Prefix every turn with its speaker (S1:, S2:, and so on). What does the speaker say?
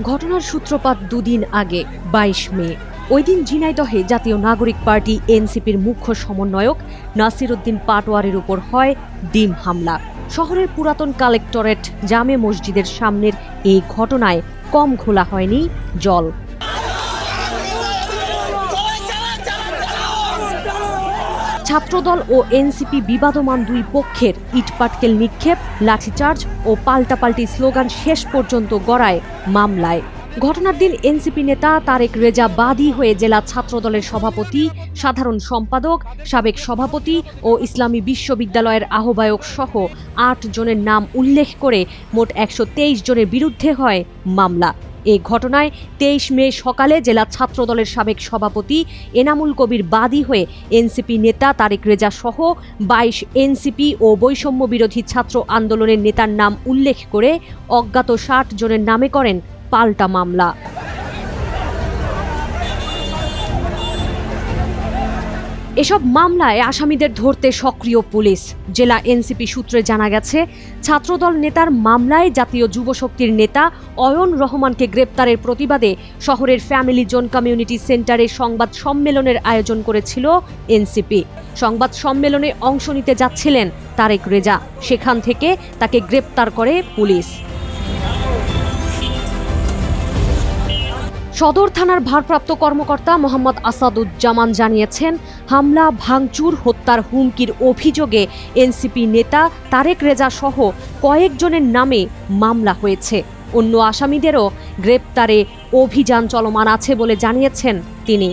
S1: ঘটনার সূত্রপাত দুদিন আগে ২২ মে। ওই দিন ঝিনাইদহে জাতীয় নাগরিক পার্টি এনসিপির মুখ্য সমন্বয়ক নাসির উদ্দিন পাটোয়ারির উপর হয় ডিম হামলা। শহরের পুরাতন কালেক্টরেট জামে মসজিদের সামনের এই ঘটনায় কম খোলা হয়নি জল। ছাত্রদল ও এনসিপি বিবাদমান দুই পক্ষের ইটপাটকেল নিক্ষেপ, লাঠিচার্জ ও পাল্টাপাল্টি স্লোগান শেষ পর্যন্ত গড়ায় মামলায়। ঘটনার দিন এনসিপি নেতা তারেক রেজা বাদী হয়ে জেলা ছাত্রদলের সভাপতি, সাধারণ সম্পাদক, সাবেক সভাপতি ও ইসলামী বিশ্ববিদ্যালয়ের আহ্বায়ক সহ ৮ জনের নাম উল্লেখ করে মোট ১২৩ জনের বিরুদ্ধে হয় মামলা। এই ঘটনায় ২৩ মে সকালে জেলা ছাত্রদলের সাবেক সভাপতি এনামুল কবির বাদী হয়ে এনসিপি নেতা তারেক রেজা সহ ২২ এনসিপি ও বৈষম্য বিরোধী ছাত্র আন্দোলনের নেতার নাম উল্লেখ করে অজ্ঞাত ৬০ জনের নামে করেন পাল্টা মামলা। এসব মামলায় আসামিদের ধরতে সক্রিয় পুলিশ। জেলা এনসিপি সূত্রে জানা গেছে, ছাত্রদল নেতার মামলায় জাতীয় যুবশক্তির নেতা অয়ন রহমানকে গ্রেপ্তারের প্রতিবাদে শহরের ফ্যামিলি জোন কমিউনিটি সেন্টারে সংবাদ সম্মেলনের আয়োজন করেছিল এনসিপি। সংবাদ সম্মেলনে অংশ নিতে যাচ্ছিলেন তারেক রেজা, সেখান থেকে তাকে গ্রেপ্তার করে পুলিশ। সদর থানার ভারপ্রাপ্ত কর্মকর্তা মোহাম্মদ আসাদুজ্জামান জানিয়েছেন, হামলা, ভাঙচুর, হত্যার হুমকির অভিযোগে এনসিপি নেতা তারেক রেজা সহ কয়েকজনের নামে মামলা হয়েছে। অন্য আসামিদেরও গ্রেপ্তারে অভিযান চলমান আছে বলে জানিয়েছেন তিনি।